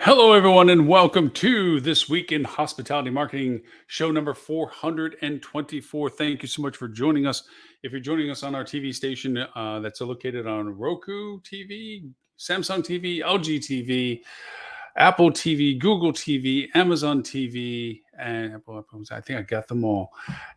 Hello, everyone, and welcome to This Week in Hospitality Marketing, show number 424. Thank you so much for joining us. If you're joining us on our TV station that's located on Roku TV, Samsung TV, LG TV, Apple TV, Google TV, Amazon TV, and I think I got them all.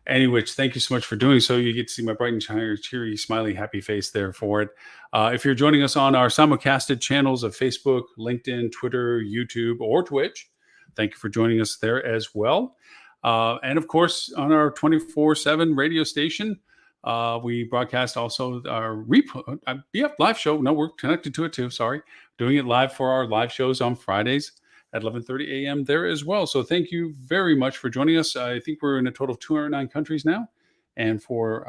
Anyway, thank you so much for doing so. You get to see my bright and cheery, smiley, happy face there for it. If you're joining us on our simulcasted channels of Facebook, LinkedIn, Twitter, YouTube, or Twitch, thank you for joining us there as well. And of course, on our 24/7 radio station, we broadcast also our live show. No, we're connected to it too. Sorry, doing it live for our live shows on Fridays at 11:30 a.m. there as well. So thank you very much for joining us. I think we're in a total of 209 countries now. And for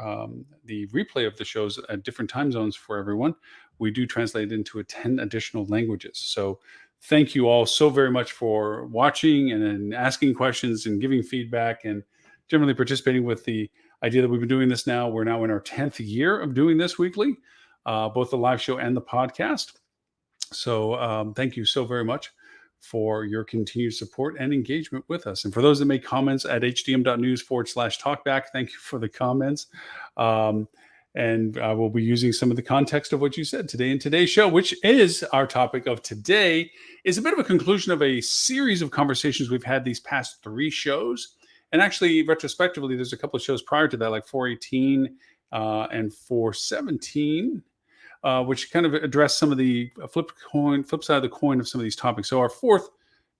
the replay of the shows at different time zones for everyone, we do translate into 10 additional languages. So thank you all so very much for watching and asking questions and giving feedback and generally participating with the idea that we've been doing this now. We're now in our 10th year of doing this weekly, both the live show and the podcast. So thank you so very much for your continued support and engagement with us. And for those that make comments at hdm.news/talkback, thank you for the comments. And I will be using some of the context of what you said today in today's show, which is our topic of today, is a bit of a conclusion of a series of conversations we've had these past 3 shows. And actually, retrospectively, there's a couple of shows prior to that, like 418 and 417. Which kind of address some of the flip side of the coin of some of these topics. So our fourth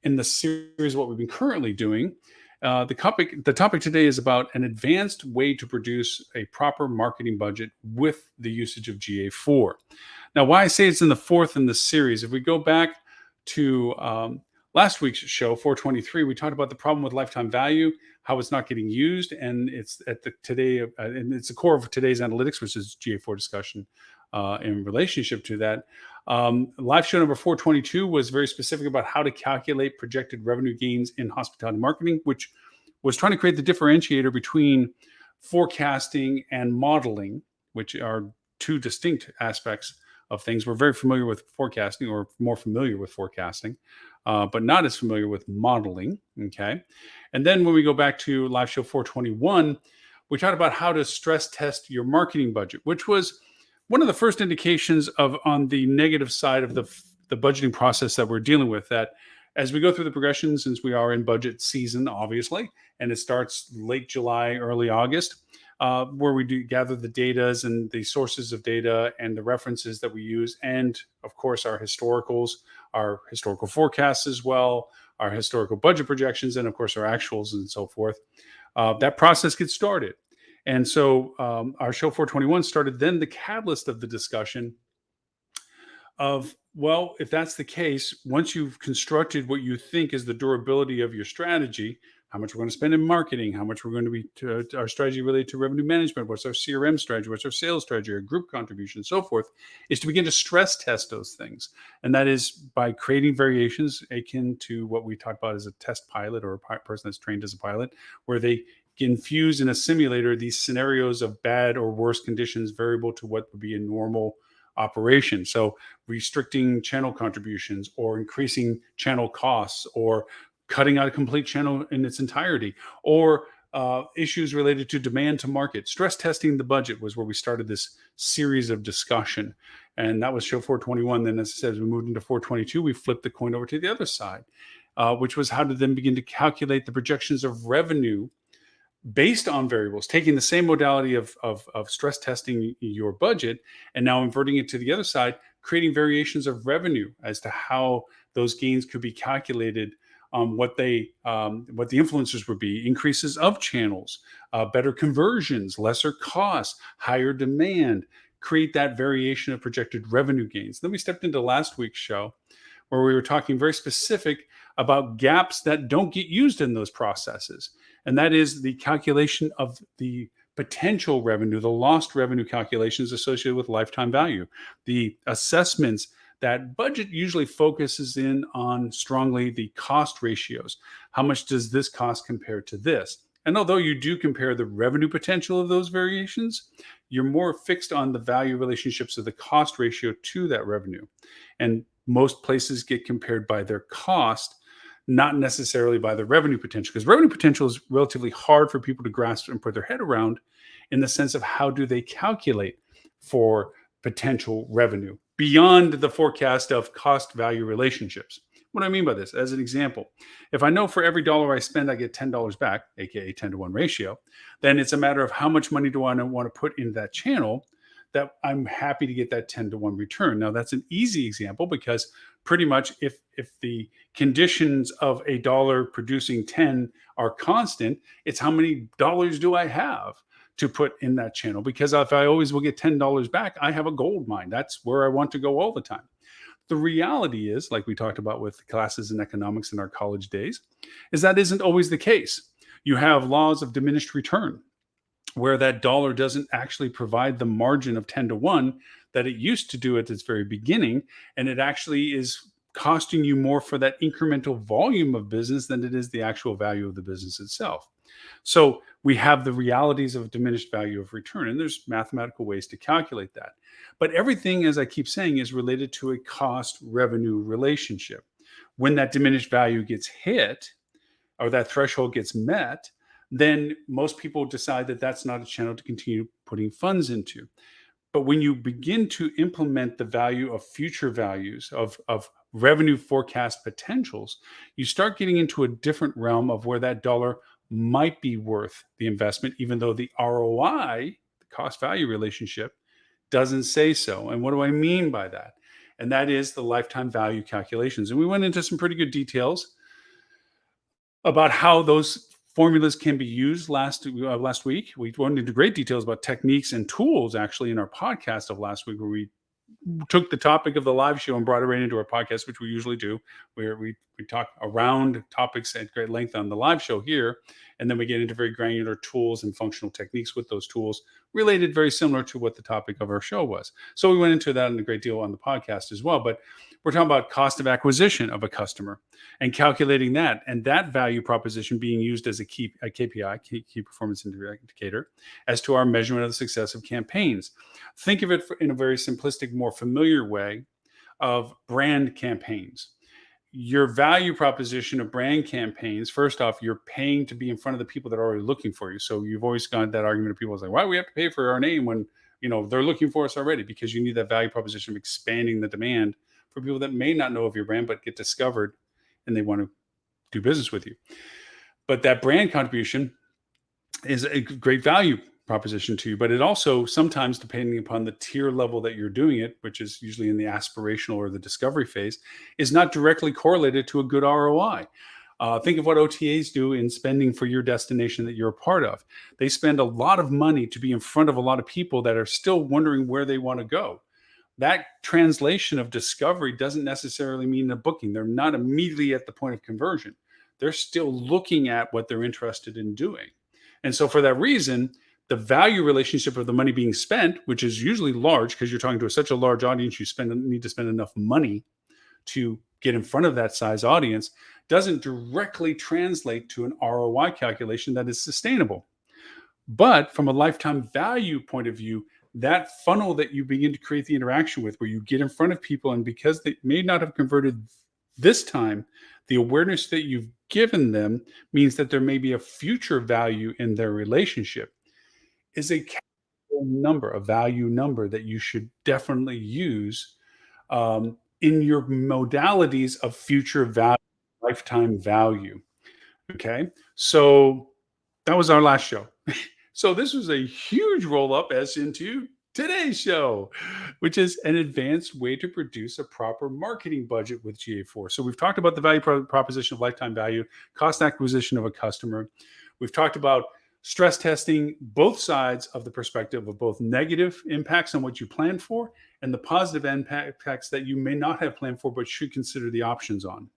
in the series, what we've been currently doing, the topic today is about an advanced way to produce a proper marketing budget with the usage of GA4. Now, why I say it's in the fourth in the series, if we go back to last week's show, 423, we talked about the problem with lifetime value, how it's not getting used, and it's at and it's the core of today's analytics, which is GA4 discussion. In relationship to that. Live show number 422 was very specific about how to calculate projected revenue gains in hospitality marketing, which was trying to create the differentiator between forecasting and modeling, which are 2 distinct aspects of things. We're very familiar with forecasting, or more familiar with forecasting, but not as familiar with modeling. Okay. And then when we go back to live show 421, we talked about how to stress test your marketing budget, which was one of the first indications on the negative side of the budgeting process that we're dealing with, that as we go through the progression, since we are in budget season, obviously, and it starts late July, early August, where we do gather the data and the sources of data and the references that we use, and of course our historicals, our historical forecasts as well, our historical budget projections, and of course our actuals and so forth. That process gets started. And so our show 421 started then the catalyst of the discussion of, well, if that's the case, once you've constructed what you think is the durability of your strategy, how much we're going to spend in marketing, how much we're going to be our strategy related to revenue management, what's our CRM strategy, what's our sales strategy, our group contribution, so forth, is to begin to stress test those things. And that is by creating variations akin to what we talked about as a test pilot, or a person that's trained as a pilot, where they infuse in a simulator these scenarios of bad or worse conditions variable to what would be a normal operation. So restricting channel contributions, or increasing channel costs, or cutting out a complete channel in its entirety, or issues related to demand to market. Stress testing the budget was where we started this series of discussion. And that was show 421. Then, as I said, as we moved into 422, we flipped the coin over to the other side, which was how to then begin to calculate the projections of revenue based on variables, taking the same modality of stress testing your budget and now inverting it to the other side, creating variations of revenue as to how those gains could be calculated, what the influencers would be, increases of channels, better conversions, lesser costs, higher demand, create that variation of projected revenue gains. Then we stepped into last week's show, where we were talking very specific about gaps that don't get used in those processes. And that is the calculation of the potential revenue, the lost revenue calculations associated with lifetime value, the assessments that budget usually focuses in on strongly the cost ratios. How much does this cost compare to this? And although you do compare the revenue potential of those variations, you're more fixed on the value relationships of the cost ratio to that revenue. And most places get compared by their cost, not necessarily by the revenue potential. Because revenue potential is relatively hard for people to grasp and put their head around in the sense of how do they calculate for potential revenue beyond the forecast of cost value relationships. What do I mean by this? As an example, if I know for every dollar I spend, I get $10 back, aka 10-to-1 ratio, then it's a matter of how much money do I want to put in that channel that I'm happy to get that 10-to-1 return. Now, that's an easy example because pretty much if the conditions of a dollar producing 10 are constant, it's how many dollars do I have to put in that channel? Because if I always will get $10 back, I have a gold mine. That's where I want to go all the time. The reality is, like we talked about with classes in economics in our college days, is that isn't always the case. You have laws of diminished return where that dollar doesn't actually provide the margin of 10-to-1 that it used to do at its very beginning. And it actually is costing you more for that incremental volume of business than it is the actual value of the business itself. So we have the realities of diminished value of return, and there's mathematical ways to calculate that. But everything, as I keep saying, is related to a cost revenue relationship. When that diminished value gets hit or that threshold gets met, then most people decide that that's not a channel to continue putting funds into. But when you begin to implement the value of future values of revenue forecast potentials, you start getting into a different realm of where that dollar might be worth the investment, even though the ROI, the cost value relationship, doesn't say so. And what do I mean by that? And that is the lifetime value calculations. And we went into some pretty good details about how those formulas can be used last week. We went into great details about techniques and tools actually in our podcast of last week, where we took the topic of the live show and brought it right into our podcast, which we usually do, where we talk around topics at great length on the live show here. And then we get into very granular tools and functional techniques with those tools related very similar to what the topic of our show was. So we went into that in a great deal on the podcast as well. But we're talking about cost of acquisition of a customer and calculating that, and that value proposition being used as a KPI, key performance indicator, as to our measurement of the success of campaigns. Think of it in a very simplistic, more familiar way of brand campaigns. Your value proposition of brand campaigns, first off, you're paying to be in front of the people that are already looking for you. So you've always got that argument of people like, why do we have to pay for our name when they're looking for us already? Because you need that value proposition of expanding the demand for people that may not know of your brand but get discovered and they want to do business with you. But that brand contribution is a great value proposition to you, but it also sometimes, depending upon the tier level that you're doing it, which is usually in the aspirational or the discovery phase, is not directly correlated to a good ROI. Think of what OTAs do in spending for your destination that you're a part of. They spend a lot of money to be in front of a lot of people that are still wondering where they want to go. That translation of discovery doesn't necessarily mean a booking. They're not immediately at the point of conversion. They're still looking at what they're interested in doing. And so for that reason, the value relationship of the money being spent, which is usually large because you're talking to such a large audience, you need to spend enough money to get in front of that size audience, doesn't directly translate to an ROI calculation that is sustainable. But from a lifetime value point of view, that funnel that you begin to create the interaction with, where you get in front of people, and because they may not have converted this time, the awareness that you've given them means that there may be a future value in their relationship, is a number, a value number that you should definitely use in your modalities of future value, lifetime value. Okay. So that was our last show. So this was a huge roll up as into today's show, which is an advanced way to produce a proper marketing budget with GA4. So we've talked about the value proposition of lifetime value, cost acquisition of a customer. We've talked about stress testing both sides of the perspective of both negative impacts on what you plan for and the positive impacts that you may not have planned for but should consider the options on.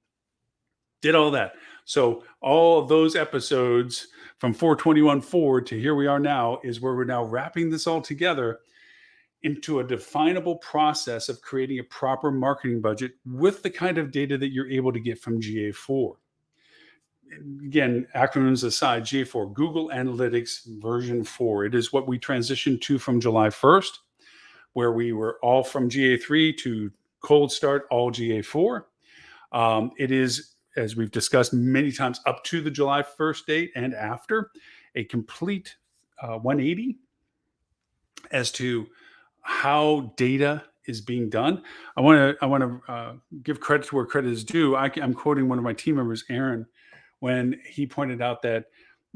Did all that. So all of those episodes from 421 forward to here we are now is where we're now wrapping this all together into a definable process of creating a proper marketing budget with the kind of data that you're able to get from GA4. Again, acronyms aside, GA4, Google Analytics version 4. It is what we transitioned to from July 1st, where we were all from GA3 to cold start all GA4. It is, as we've discussed many times, up to the July 1st date and after, a complete 180 as to how data is being done. I want to give credit to where credit is due. I'm quoting one of my team members, Aaron, when he pointed out that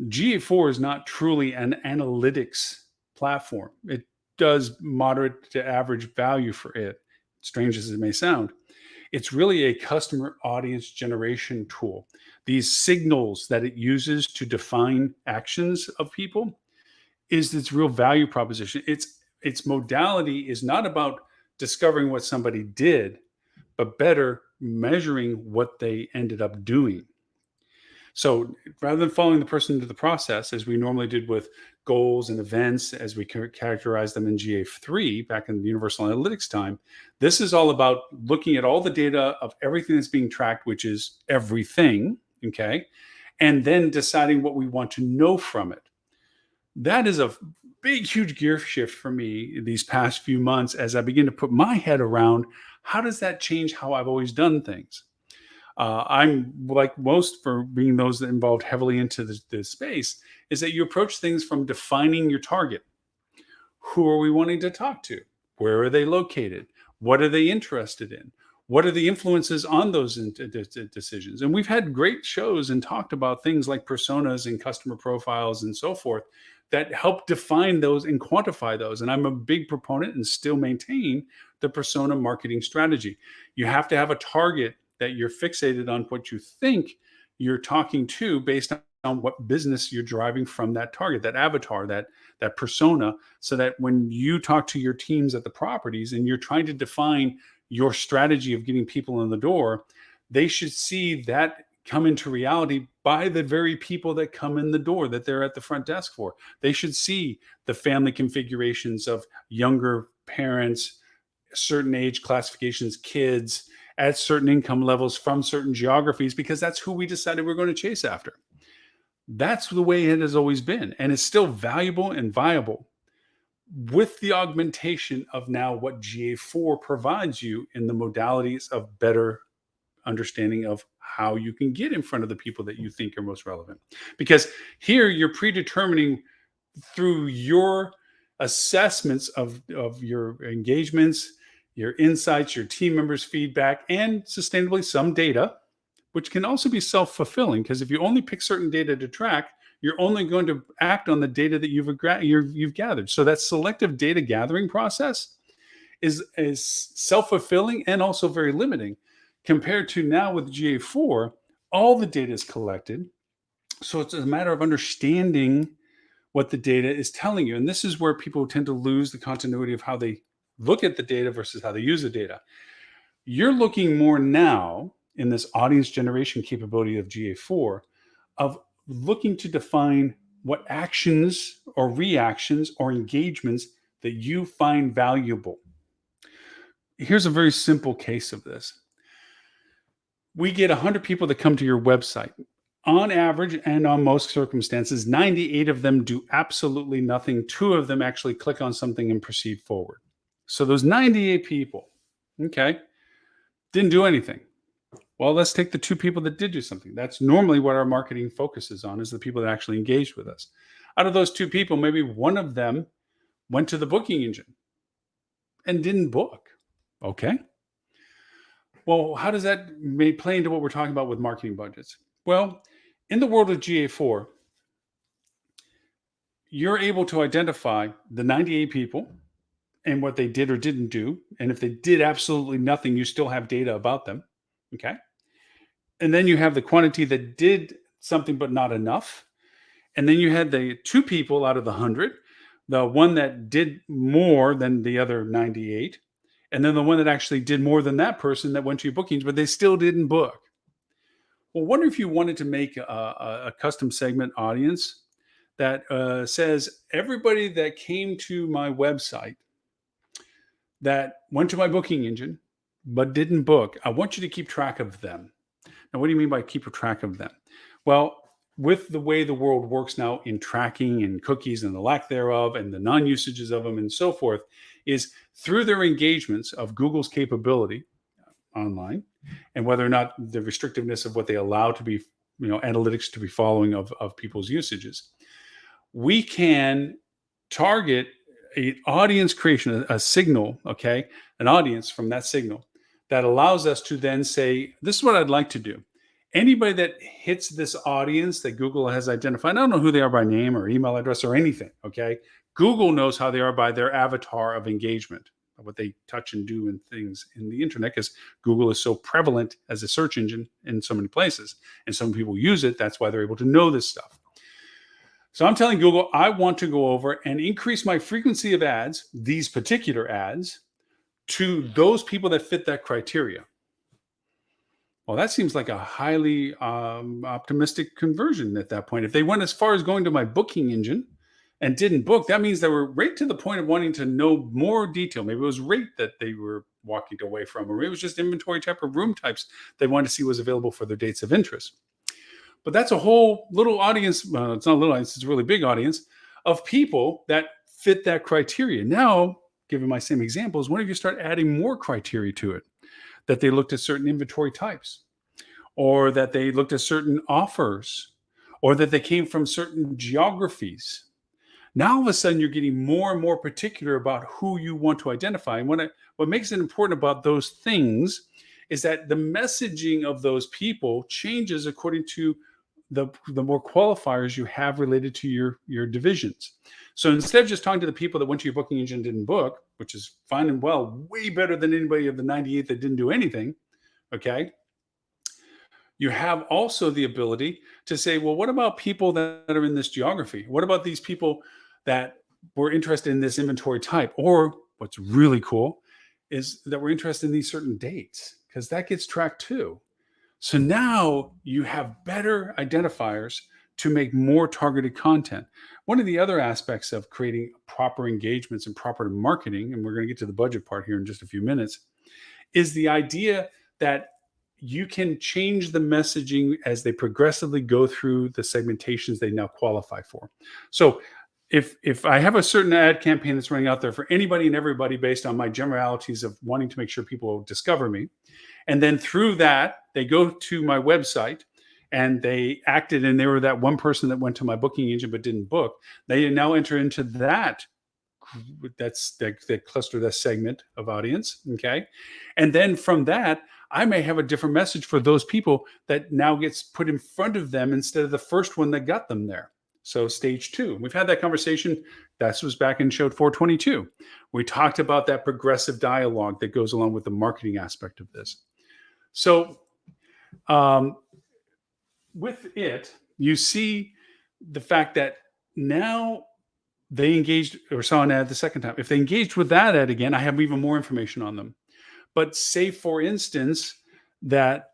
GA4 is not truly an analytics platform. It does moderate to average value for it, strange as it may sound. It's really a customer audience generation tool. These signals that it uses to define actions of people is its real value proposition. Its modality is not about discovering what somebody did, but better measuring what they ended up doing. So rather than following the person into the process, as we normally did with goals and events, as we characterize them in GA3 back in the Universal Analytics time, this is all about looking at all the data of everything that's being tracked, which is everything, okay, and then deciding what we want to know from it. That is a big, huge gear shift for me these past few months as I begin to put my head around how does that change how I've always done things. I'm like most for being those that involved heavily into the space is that you approach things from defining your target. Who are we wanting to talk to? Where are they located? What are they interested in? What are the influences on those decisions? And we've had great shows and talked about things like personas and customer profiles and so forth that help define those and quantify those. And I'm a big proponent and still maintain the persona marketing strategy. You have to have a target that you're fixated on what you think you're talking to based on what business you're driving from that target, that avatar, that persona, so that when you talk to your teams at the properties and you're trying to define your strategy of getting people in the door, they should see that come into reality by the very people that come in the door that they're at the front desk for. They should see the family configurations of younger parents, certain age classifications, kids at certain income levels from certain geographies, because that's who we decided we're going to chase after. That's the way it has always been. And it's still valuable and viable with the augmentation of now what GA4 provides you in the modalities of better understanding of how you can get in front of the people that you think are most relevant. Because here you're predetermining through your assessments of your engagements, your insights, your team members' feedback, and sustainably some data, which can also be self-fulfilling. Because if you only pick certain data to track, you're only going to act on the data that you've gathered. So that selective data gathering process is self-fulfilling and also very limiting. Compared to now with GA4, all the data is collected. So it's a matter of understanding what the data is telling you. And this is where people tend to lose the continuity of how they look at the data versus how they use the data. You're looking more now in this audience generation capability of GA4 of looking to define what actions or reactions or engagements that you find valuable. Here's a very simple case of this. We get 100 people that come to your website. On average, and on most circumstances, 98 of them do absolutely nothing. 2 of them actually click on something and proceed forward. So those 98 people, okay, didn't do anything. Well, let's take the 2 people that did do something. That's normally what our marketing focuses on, is the people that actually engaged with us. Out of those 2 people, maybe one of them went to the booking engine and didn't book. Okay. Well, how does that play into what we're talking about with marketing budgets? Well, in the world of GA4, you're able to identify the 98 people and what they did or didn't do. And if they did absolutely nothing, you still have data about them. Okay. And then you have the quantity that did something but not enough. And then you had the 2 people out of the 100, the one that did more than the other 98, and then the one that actually did more than that person that went to your bookings, but they still didn't book. Well, wonder if you wanted to make a custom segment audience that says everybody that came to my website that went to my booking engine but didn't book, I want you to keep track of them. Now, what do you mean by keep track of them? Well, with the way the world works now in tracking and cookies and the lack thereof and the non-usages of them and so forth, is through their engagements of Google's capability, online, and whether or not the restrictiveness of what they allow to be, analytics to be following of people's usages. We can target a audience creation, a signal, okay, an audience from that signal that allows us to then say, this is what I'd like to do. Anybody that hits this audience that Google has identified, I don't know who they are by name or email address or anything, okay? Google knows how they are by their avatar of engagement, what they touch and do and things in the internet, because Google is so prevalent as a search engine in so many places. And some people use it. That's why they're able to know this stuff. So I'm telling Google, I want to go over and increase my frequency of ads, these particular ads, to those people that fit that criteria. Well, that seems like a highly optimistic conversion at that point. If they went as far as going to my booking engine and didn't book, that means they were right to the point of wanting to know more detail. Maybe it was rate that they were walking away from, or maybe it was just inventory type of room types they wanted to see was available for their dates of interest. But that's a whole little audience. It's not a little audience, it's a really big audience of people that fit that criteria. Now, given my same examples, what if you start adding more criteria to it? That they looked at certain inventory types, or that they looked at certain offers, or that they came from certain geographies. Now, all of a sudden, you're getting more and more particular about who you want to identify. And what makes it important about those things is that the messaging of those people changes according to the more qualifiers you have related to your divisions. So instead of just talking to the people that went to your booking engine and didn't book, which is fine and well, way better than anybody of the 98 that didn't do anything, okay? You have also the ability to say, well, what about people that are in this geography? What about these people that were interested in this inventory type? Or what's really cool is that we're interested in these certain dates, because that gets tracked too. So now you have better identifiers to make more targeted content. One of the other aspects of creating proper engagements and proper marketing, and we're going to get to the budget part here in just a few minutes, is the idea that you can change the messaging as they progressively go through the segmentations they now qualify for. So if I have a certain ad campaign that's running out there for anybody and everybody based on my generalities of wanting to make sure people discover me, and then through that, they go to my website and they acted and they were that one person that went to my booking engine but didn't book, they now enter into that. That's the cluster, that segment of audience. Okay. And then from that, I may have a different message for those people that now gets put in front of them instead of the first one that got them there. So stage two, we've had that conversation. That was back in show 422. We talked about that progressive dialogue that goes along with the marketing aspect of this. So with it, you see the fact that now they engaged or saw an ad the second time. If they engaged with that ad again, I have even more information on them. But say, for instance, that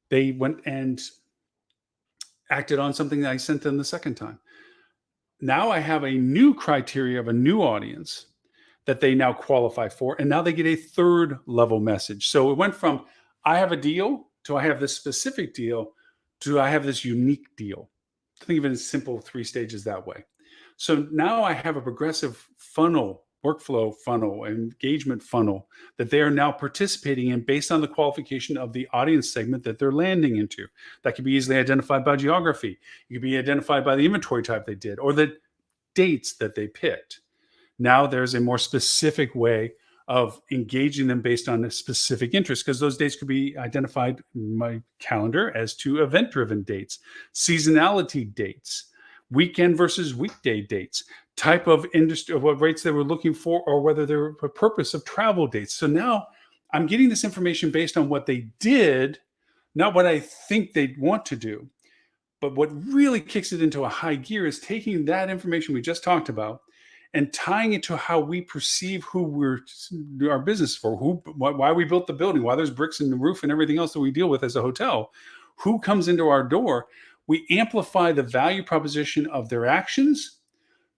they went and acted on something that I sent them the second time. Now I have a new criteria of a new audience that they now qualify for. And now they get a third level message. So it went from I have a deal to I have this specific deal to I have this unique deal. Think of it as simple 3 stages that way. So now I have a progressive funnel, workflow funnel, engagement funnel that they are now participating in based on the qualification of the audience segment that they're landing into. That can be easily identified by geography. It can be identified by the inventory type they did or the dates that they picked. Now there's a more specific way of engaging them based on a specific interest, because those dates could be identified in my calendar as to event-driven dates, seasonality dates, weekend versus weekday dates, type of industry, what rates they were looking for, or whether they were a purpose of travel dates. So now I'm getting this information based on what they did, not what I think they'd want to do. But what really kicks it into a high gear is taking that information we just talked about and tying it to how we perceive who we're our business for, why we built the building, why there's bricks in the roof and everything else that we deal with as a hotel, who comes into our door. We amplify the value proposition of their actions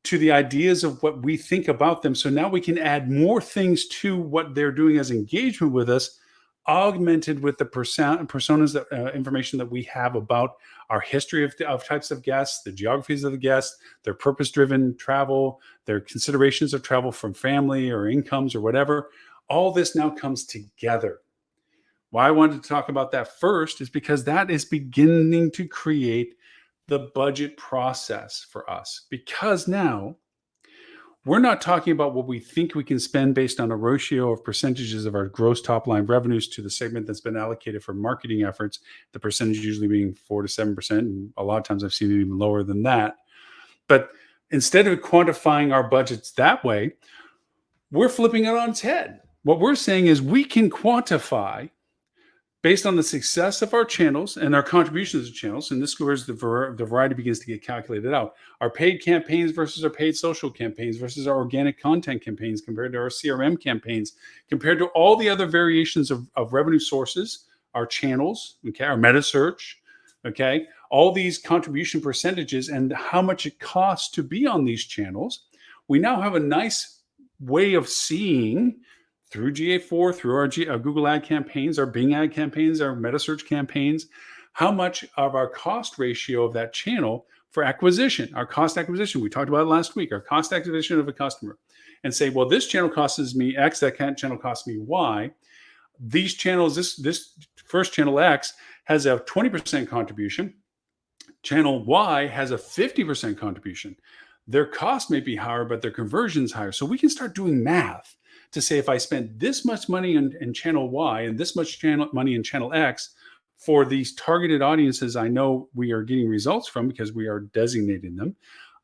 to the ideas of what we think about them. So now we can add more things to what they're doing as engagement with us, augmented with the personas, that information that we have about our history of types of guests, the geographies of the guests, their purpose-driven travel, their considerations of travel from family or incomes or whatever. All this now comes together. Why I wanted to talk about that first is because that is beginning to create the budget process for us. Because now we're not talking about what we think we can spend based on a ratio of percentages of our gross top line revenues to the segment that's been allocated for marketing efforts, the percentage usually being 4 to 7%. And a lot of times I've seen it even lower than that. But instead of quantifying our budgets that way, we're flipping it on its head. What we're saying is we can quantify based on the success of our channels and our contributions to channels, and this is where the variety begins to get calculated out. Our paid campaigns versus our paid social campaigns versus our organic content campaigns compared to our CRM campaigns, compared to all the other variations of revenue sources, our channels, okay, our meta search, okay, all these contribution percentages and how much it costs to be on these channels. We now have a nice way of seeing through GA4, through our Google ad campaigns, our Bing ad campaigns, our meta search campaigns, how much of our cost ratio of that channel for acquisition, our cost acquisition, we talked about it last week, our cost acquisition of a customer, and say, well, this channel costs me X, that channel costs me Y. These channels, this first channel X has a 20% contribution. Channel Y has a 50% contribution. Their cost may be higher, but their conversion is higher. So we can start doing math to say if I spend this much money in channel Y and this much money in channel X for these targeted audiences I know we are getting results from because we are designating them,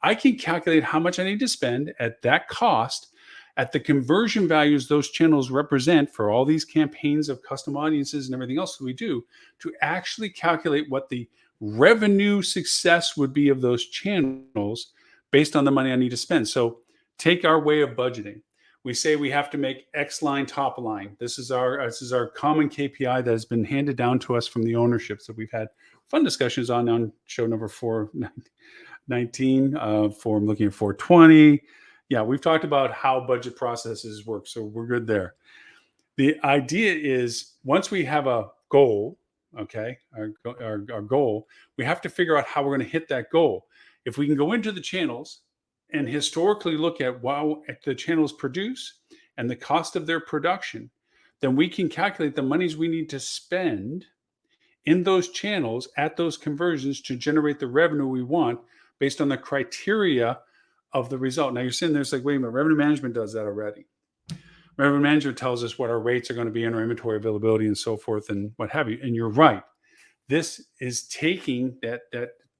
I can calculate how much I need to spend at that cost at the conversion values those channels represent for all these campaigns of custom audiences and everything else that we do to actually calculate what the revenue success would be of those channels based on the money I need to spend. So take our way of budgeting. We say we have to make X line top line. This is our common KPI that has been handed down to us from the ownerships that we've had fun discussions on show number 419. For I'm looking at 420. Yeah, we've talked about how budget processes work, so we're good there. The idea is once we have a goal, okay, our goal, we have to figure out how we're going to hit that goal. If we can go into the channels and historically look at what the channels produce and the cost of their production, then we can calculate the monies we need to spend in those channels at those conversions to generate the revenue we want based on the criteria of the result. Now you're saying there's like, wait a minute, revenue management does that already. Revenue management tells us what our rates are going to be in our inventory availability and so forth and what have you. And you're right. This is taking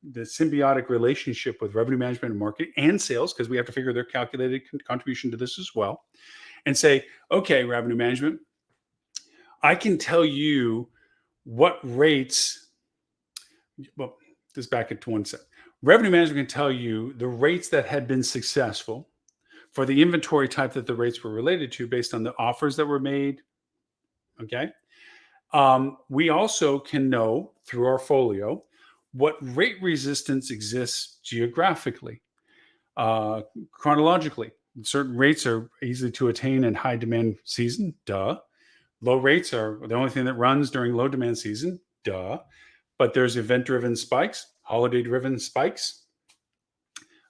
the symbiotic relationship with revenue management and marketing and sales, because we have to figure their calculated contribution to this as well, and say, okay, revenue management, I can tell you what rates, well, just back it to one sec. Revenue management can tell you the rates that had been successful for the inventory type that the rates were related to based on the offers that were made. Okay. We also can know through our folio what rate resistance exists geographically, chronologically. Certain rates are easy to attain in high demand season. Duh. Low rates are the only thing that runs during low demand season. Duh. But there's event-driven spikes, holiday-driven spikes,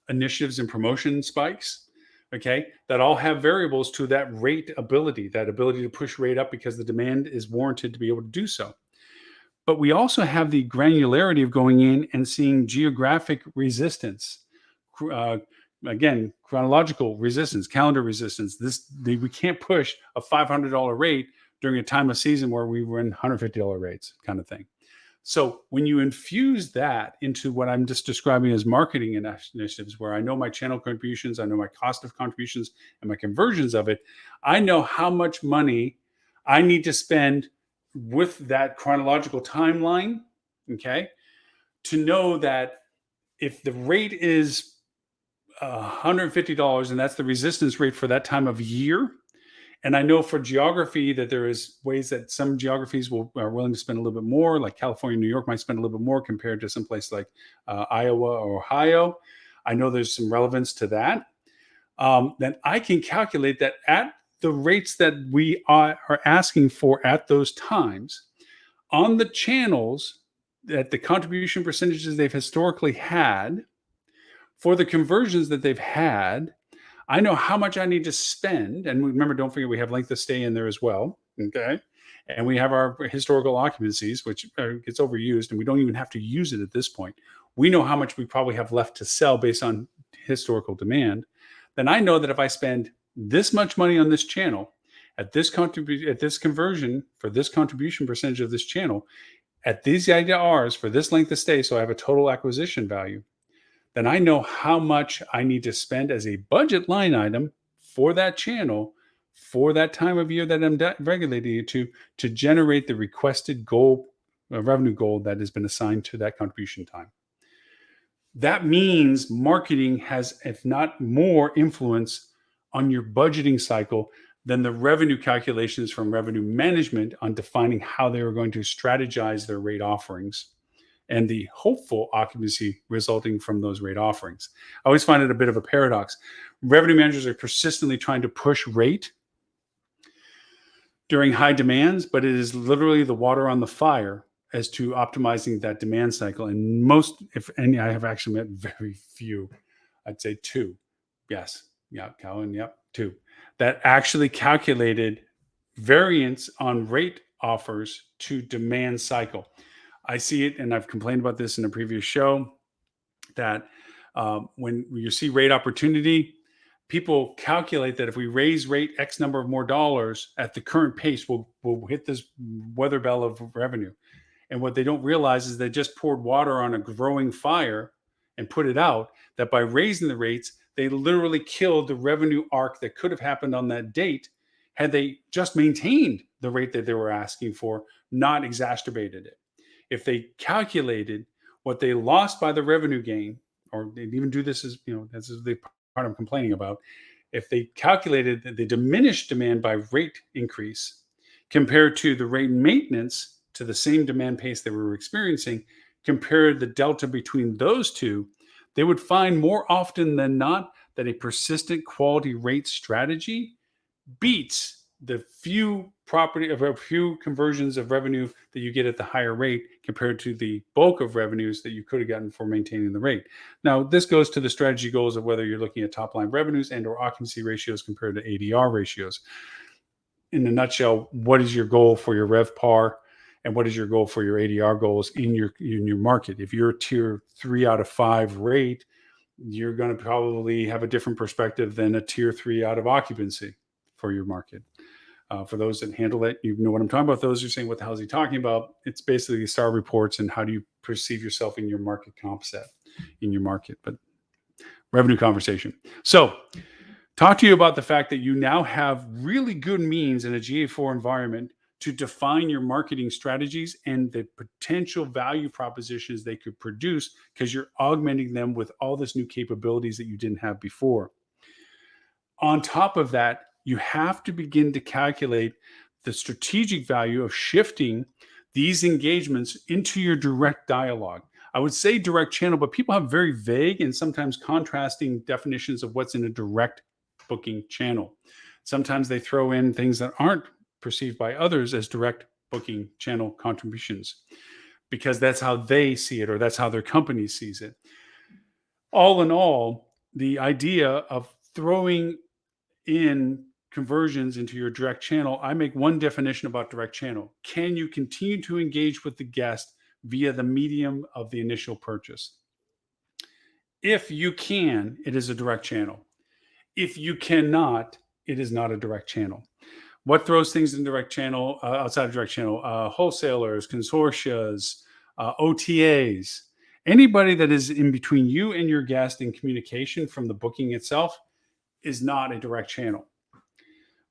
initiatives and promotion spikes, okay, that all have variables to that rate ability, that ability to push rate up because the demand is warranted to be able to do so. But we also have the granularity of going in and seeing geographic resistance, again, chronological resistance, calendar resistance. We can't push a $500 rate during a time of season where we run $150 rates, kind of thing. So when you infuse that into what I'm just describing as marketing initiatives, where I know my channel contributions, I know my cost of contributions and my conversions of it, I know how much money I need to spend with that chronological timeline, okay, to know that if the rate is $150 and that's the resistance rate for that time of year, and I know for geography that there is ways that some geographies are willing to spend a little bit more, like California, New York might spend a little bit more compared to some place like Iowa or Ohio. I know there's some relevance to that. Then I can calculate that at the rates that we are asking for at those times on the channels, that the contribution percentages they've historically had for the conversions that they've had, I know how much I need to spend. And remember, don't forget, we have length of stay in there as well. Okay. and we have our historical occupancies, which gets overused, and we don't even have to use it at this point. We know how much we probably have left to sell based on historical demand. Then I know that if I spend this much money on this channel at this at this conversion for this contribution percentage of this channel at these IDRs for this length of stay, so I have a total acquisition value, then I know how much I need to spend as a budget line item for that channel for that time of year that I'm regulating it to generate the requested goal, revenue goal that has been assigned to that contribution time. That means marketing has, if not more, influence on your budgeting cycle than the revenue calculations from revenue management on defining how they are going to strategize their rate offerings and the hopeful occupancy resulting from those rate offerings. I always find it a bit of a paradox. Revenue managers are persistently trying to push rate during high demands, but it is literally the water on the fire as to optimizing that demand cycle. And most, if any, I have actually met very few, I'd say two. Yes. Yeah, Colin. Yep. Two that actually calculated variance on rate offers to demand cycle. I see it, and I've complained about this in a previous show, that when you see rate opportunity, people calculate that if we raise rate X number of more dollars at the current pace, we'll hit this weather bell of revenue. And what they don't realize is they just poured water on a growing fire and put it out, that by raising the rates, they literally killed the revenue arc that could have happened on that date had they just maintained the rate that they were asking for, not exacerbated it. If they calculated what they lost by the revenue gain, or they even do this as, this is the part I'm complaining about. If they calculated the diminished demand by rate increase compared to the rate maintenance to the same demand pace they were experiencing, compared the delta between those two, they would find more often than not that a persistent quality rate strategy beats the few conversions of revenue that you get at the higher rate compared to the bulk of revenues that you could have gotten for maintaining the rate. Now, this goes to the strategy goals of whether you're looking at top line revenues and or occupancy ratios compared to ADR ratios. In a nutshell, what is your goal for your RevPAR and what is your goal for your ADR goals in your market? If you're a tier 3 out of 5 rate, you're going to probably have a different perspective than a tier 3 out of occupancy for your market. For those that handle it, you know what I'm talking about. Those who are saying, what the hell is he talking about? It's basically STAR reports and how do you perceive yourself in your market comp set in your market, but revenue conversation. So talk to you about the fact that you now have really good means in a GA4 environment to define your marketing strategies and the potential value propositions they could produce because you're augmenting them with all this new capabilities that you didn't have before. On top of that, you have to begin to calculate the strategic value of shifting these engagements into your direct dialogue. I would say direct channel, but people have very vague and sometimes contrasting definitions of what's in a direct booking channel. Sometimes they throw in things that aren't perceived by others as direct booking channel contributions because that's how they see it or that's how their company sees it. All in all, the idea of throwing in conversions into your direct channel, I make one definition about direct channel. Can you continue to engage with the guest via the medium of the initial purchase? If you can, it is a direct channel. If you cannot, it is not a direct channel. What throws things in direct channel, outside of direct channel? Wholesalers, consortias, OTAs, anybody that is in between you and your guest in communication from the booking itself is not a direct channel.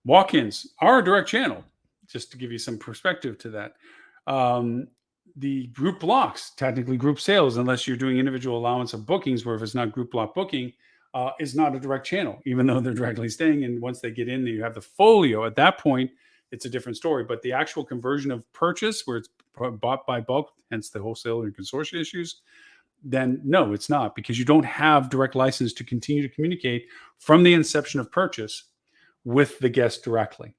Walk-ins are a direct channel, just to give you some perspective to that. The group blocks, technically group sales, unless you're doing individual allowance of bookings, where if it's not group block booking, is not a direct channel, even though they're directly staying. And once they get in, you have the folio. At that point, it's a different story. But the actual conversion of purchase, where it's bought by bulk, hence the wholesale and consortium issues, then no, it's not, because you don't have direct license to continue to communicate from the inception of purchase with the guest directly.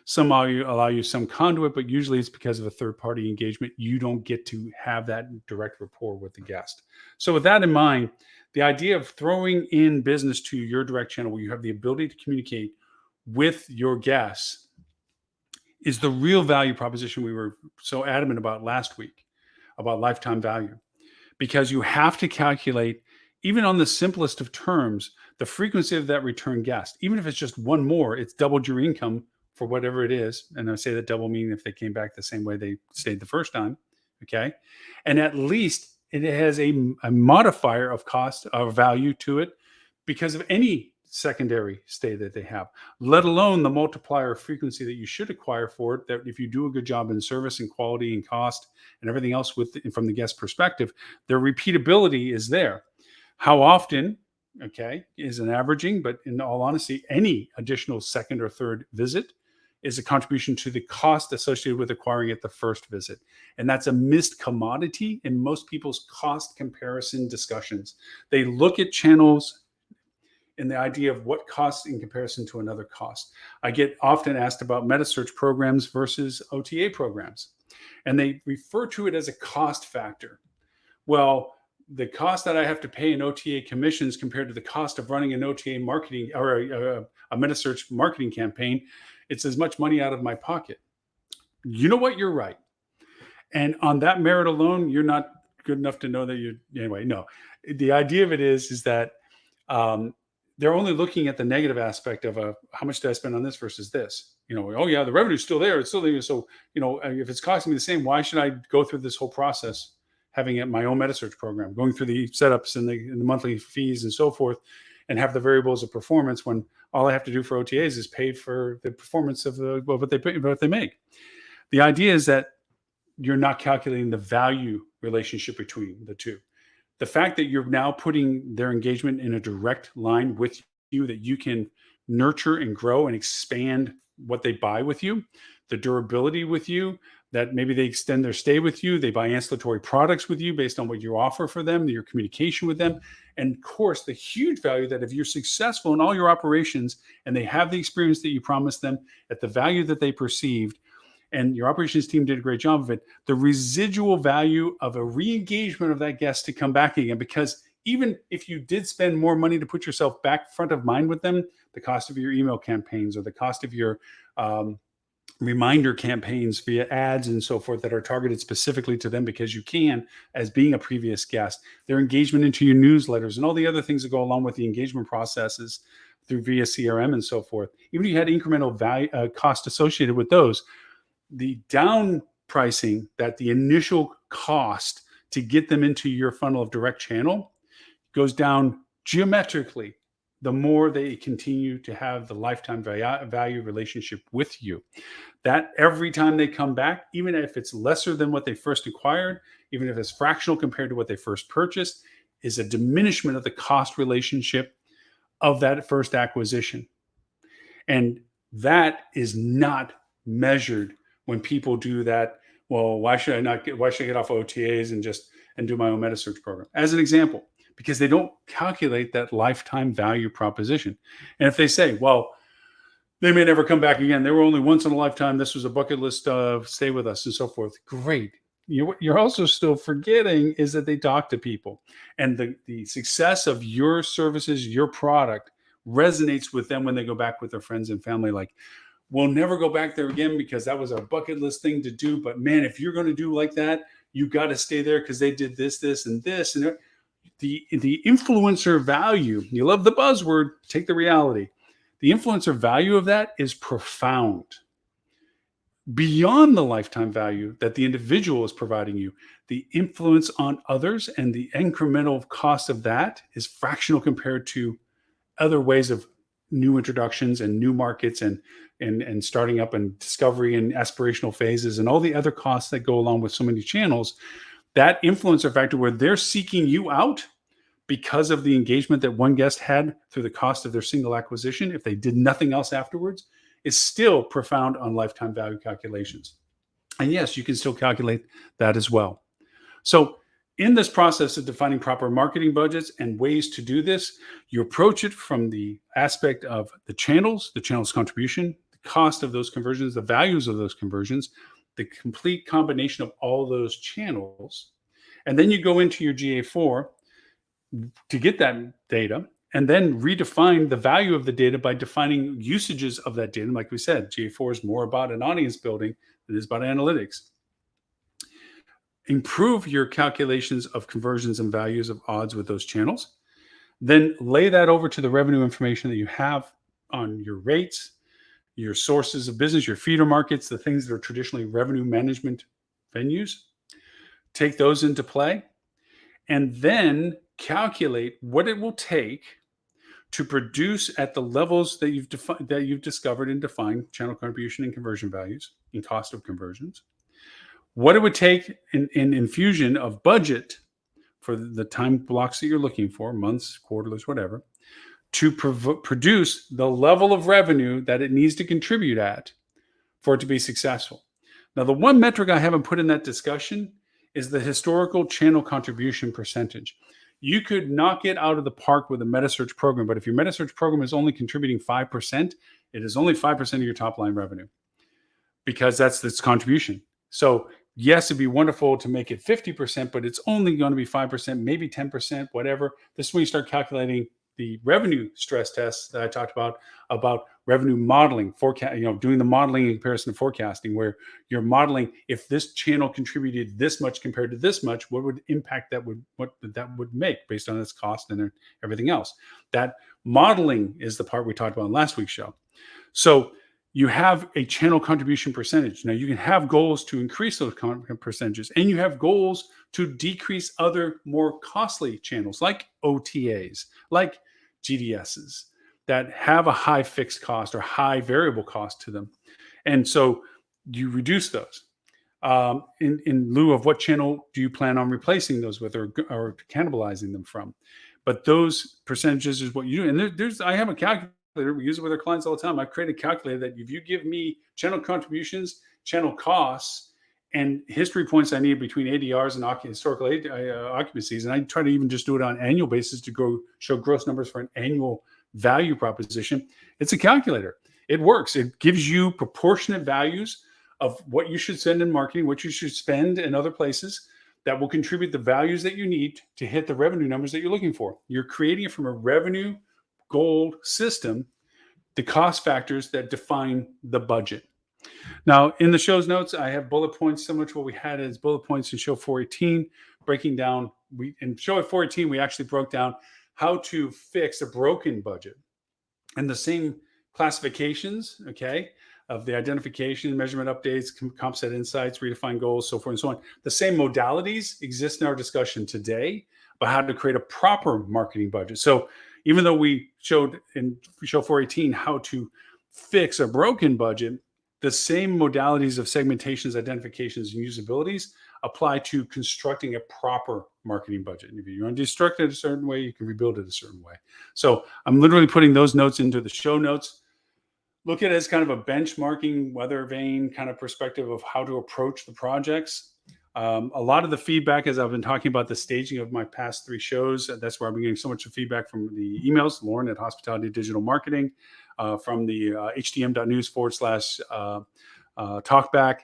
Some allow you some conduit, but usually it's because of a third-party engagement. You don't get to have that direct rapport with the guest. So with that in mind, the idea of throwing in business to your direct channel where you have the ability to communicate with your guests is the real value proposition we were so adamant about last week about lifetime value, because you have to calculate, even on the simplest of terms, the frequency of that return guest. Even if it's just one more, it's doubled your income for whatever it is. And I say that double meaning if they came back the same way they stayed the first time. Okay. And at least it has a modifier of cost or value to it because of any secondary stay that they have, let alone the multiplier of frequency that you should acquire for it. That if you do a good job in service and quality and cost and everything else from the guest perspective, their repeatability is there. How often, okay, is an averaging, but in all honesty, any additional second or third visit is a contribution to the cost associated with acquiring it the first visit. And that's a missed commodity in most people's cost comparison discussions. They look at channels and the idea of what costs in comparison to another cost. I get often asked about metasearch programs versus OTA programs, and they refer to it as a cost factor. Well, the cost that I have to pay in OTA commissions compared to the cost of running an OTA marketing or a metasearch marketing campaign, it's as much money out of my pocket. You know what? You're right. And on that merit alone, you're not good enough to know that you anyway. No, the idea of it is that um, they're only looking at the negative aspect of how much did I spend on this versus this. Oh yeah, the revenue's still there. It's still there. So if it's costing me the same, why should I go through this whole process, having it my own metasearch program, going through the setups and the monthly fees and so forth, and have the variables of performance when all I have to do for OTAs is pay for the performance of what they make. The idea is that you're not calculating the value relationship between the two. The fact that you're now putting their engagement in a direct line with you, that you can nurture and grow and expand what they buy with you, the durability with you, that maybe they extend their stay with you, they buy ancillary products with you based on what you offer for them, your communication with them. And of course, the huge value that if you're successful in all your operations and they have the experience that you promised them at the value that they perceived, and your operations team did a great job of it, the residual value of a re-engagement of that guest to come back again. Because even if you did spend more money to put yourself back front of mind with them, the cost of your email campaigns or the cost of your reminder campaigns via ads and so forth that are targeted specifically to them because you can, as being a previous guest, their engagement into your newsletters and all the other things that go along with the engagement processes through via CRM and so forth. Even if you had incremental value cost associated with those, the down pricing, that the initial cost to get them into your funnel of direct channel goes down geometrically the more they continue to have the lifetime value relationship with you. That every time they come back, even if it's lesser than what they first acquired, even if it's fractional compared to what they first purchased, is a diminishment of the cost relationship of that first acquisition. And that is not measured when people do that. Well, why should I get off OTAs and do my own metasearch program? As an example, because they don't calculate that lifetime value proposition. And if they say, well, they may never come back again, they were only once in a lifetime, this was a bucket list of stay with us and so forth. Great. You're also still forgetting is that they talk to people, and the success of your services, your product resonates with them when they go back with their friends and family. Like, we'll never go back there again because that was our bucket list thing to do. But man, if you're going to do like that, you got to stay there because they did this, this, and this. And the influencer value, you love the buzzword, take the reality. The influencer value of that is profound. Beyond the lifetime value that the individual is providing you, the influence on others and the incremental cost of that is fractional compared to other ways of new introductions and new markets and starting up and discovery and aspirational phases and all the other costs that go along with so many channels. That influencer factor where they're seeking you out because of the engagement that one guest had through the cost of their single acquisition, if they did nothing else afterwards, is still profound on lifetime value calculations. And yes, you can still calculate that as well. So in this process of defining proper marketing budgets and ways to do this, you approach it from the aspect of the channel's contribution, the cost of those conversions, the values of those conversions, the complete combination of all those channels. And then you go into your GA4 to get that data, and then redefine the value of the data by defining usages of that data. Like we said, GA4 is more about an audience building than it is about analytics. Improve your calculations of conversions and values of odds with those channels. Then lay that over to the revenue information that you have on your rates, your sources of business, your feeder markets, the things that are traditionally revenue management venues. Take those into play and then calculate what it will take to produce at the levels that you've discovered and defined channel contribution and conversion values and cost of conversions. What it would take in infusion of budget for the time blocks that you're looking for, months, quarters, whatever, to produce the level of revenue that it needs to contribute at for it to be successful. Now, the one metric I haven't put in that discussion is the historical channel contribution percentage. You could knock it out of the park with a metasearch program, but if your metasearch program is only contributing 5%, it is only 5% of your top line revenue because that's its contribution. So yes, it'd be wonderful to make it 50%, but it's only going to be 5%, maybe 10%, whatever. This is when you start calculating the revenue stress tests that I talked about revenue modeling, forecast, doing the modeling in comparison to forecasting, where you're modeling if this channel contributed this much compared to this much, what would impact what that would make based on its cost and everything else. That modeling is the part we talked about in last week's show. So you have a channel contribution percentage. Now you can have goals to increase those percentages, and you have goals to decrease other more costly channels like OTAs, like GDSs that have a high fixed cost or high variable cost to them. And so you reduce those. In lieu of what channel do you plan on replacing those with or cannibalizing them from? But those percentages is what you do. And I have a calculator. We use it with our clients all the time. I've created a calculator that if you give me channel contributions, channel costs, and history points I need between ADRs and historical occupancies, and I try to even just do it on an annual basis to show gross numbers for an annual value proposition. It's a calculator. It works. It gives you proportionate values of what you should spend in marketing, what you should spend in other places that will contribute the values that you need to hit the revenue numbers that you're looking for. You're creating it from a revenue goal system, the cost factors that define the budget. Now, in the show's notes, I have bullet points similar to what we had as bullet points in show 418, breaking down. In show 418, we actually broke down how to fix a broken budget and the same classifications, okay, of the identification, measurement updates, comp set insights, redefine goals, so forth and so on. The same modalities exist in our discussion today about how to create a proper marketing budget. So even though we showed in show 418 how to fix a broken budget, the same modalities of segmentations, identifications, and usabilities apply to constructing a proper marketing budget. If you want to destruct it a certain way, you can rebuild it a certain way. So I'm literally putting those notes into the show notes. Look at it as kind of a benchmarking, weather vane kind of perspective of how to approach the projects. A lot of the feedback, as I've been talking about the staging of my past 3 shows, that's where I've been getting so much feedback from the emails, Loren at Hospitality Digital Marketing, from the htm.news/talkback,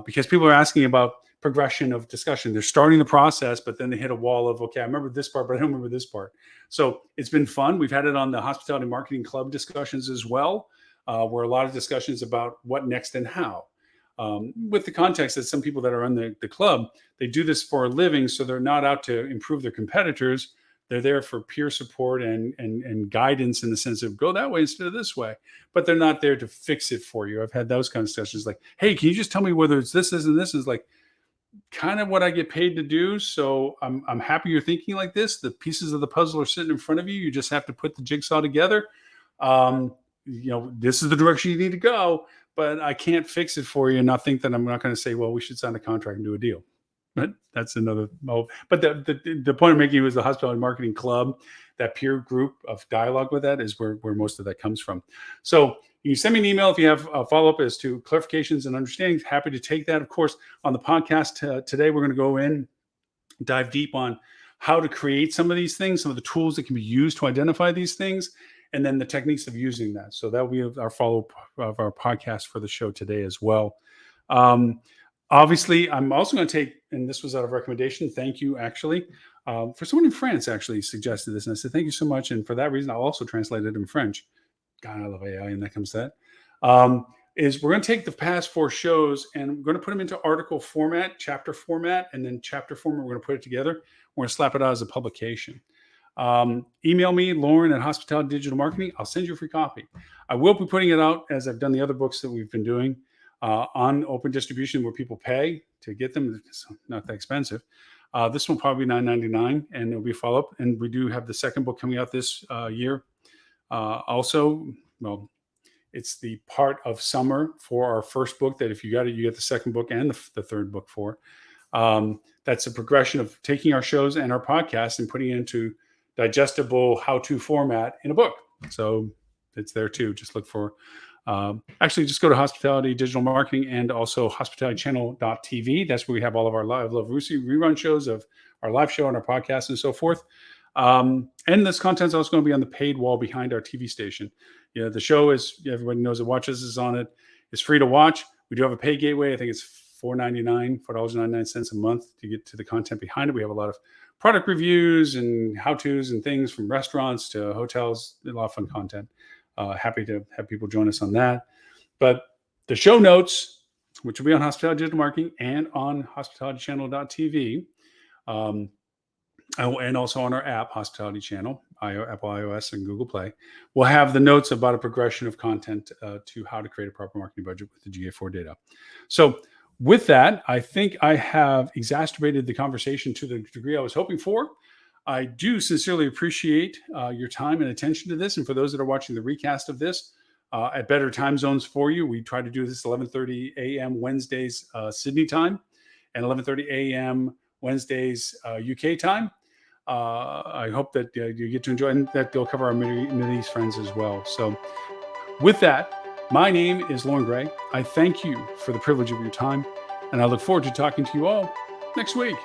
because people are asking about progression of discussion. They're starting the process, but then they hit a wall of, okay, I remember this part, but I don't remember this part. So it's been fun. We've had it on the Hospitality Marketing Club discussions as well, where a lot of discussions about what next and how. With the context that some people that are on the club, they do this for a living, so they're not out to improve their competitors. They're there for peer support and guidance in the sense of go that way instead of this way, but they're not there to fix it for you. I've had those kind of discussions like, hey, can you just tell me whether it's this, and this is like kind of what I get paid to do. So I'm happy you're thinking like this. The pieces of the puzzle are sitting in front of you. You just have to put the jigsaw together. This is the direction you need to go, but I can't fix it for you and not think that I'm not going to say, well, we should sign a contract and do a deal. But that's another. But the point I'm making was the Hospitality Marketing Club, that peer group of dialogue with that is where most of that comes from. So you can send me an email if you have a follow-up as to clarifications and understandings. Happy to take that. Of course, on the podcast today, we're going to go in, dive deep on how to create some of these things, some of the tools that can be used to identify these things, and then the techniques of using that. So that will be our follow-up of our podcast for the show today as well. Obviously, I'm also going to take, and this was out of recommendation, thank you, actually. For someone in France actually suggested this, and I said, thank you so much. And for that reason, I'll also translate it in French. God, I love AI, and that comes to that. Is we're going to take the past four shows and we're going to put them into article format, chapter format, and then chapter format. We're going to put it together. We're going to slap it out as a publication. Email me, Loren at Hospitality Digital Marketing. I'll send you a free copy. I will be putting it out as I've done the other books that we've been doing on open distribution where people pay to get them. It's not that expensive. This one probably $9.99, and it'll be a follow up. And we do have the second book coming out this year. Also, well, it's the part of summer for our first book that if you got it, you get the second book and the third book for. That's a progression of taking our shows and our podcast and putting it into digestible how-to format in a book. So it's there too. Just look for, actually just go to Hospitality Digital Marketing and also hospitalitychannel.tv. That's where we have all of our live Love Lucy rerun shows of our live show and our podcast and so forth. And this content is also going to be on the paid wall behind our TV station. You know, the show is, everybody knows that watches is on it. It's free to watch. We do have a pay gateway. I think it's $4.99 a month to get to the content behind it. We have a lot of product reviews and how-tos and things from restaurants to hotels. A lot of fun content. Happy to have people join us on that. But the show notes, which will be on Hospitality Digital Marketing and on hospitalitychannel.tv, and also on our app, Hospitality Channel, Apple iOS and Google Play, we'll have the notes about a progression of content to how to create a proper marketing budget with the GA4 data. So with that, I think I have exacerbated the conversation to the degree I was hoping for. I do sincerely appreciate your time and attention to this. And for those that are watching the recast of this at better time zones for you, we try to do this 11:30 a.m. Wednesdays Sydney time and 11:30 a.m. Wednesdays UK time. I hope that you get to enjoy, and that they'll cover our Middle East friends as well. So with that, my name is Loren Gray. I thank you for the privilege of your time, and I look forward to talking to you all next week.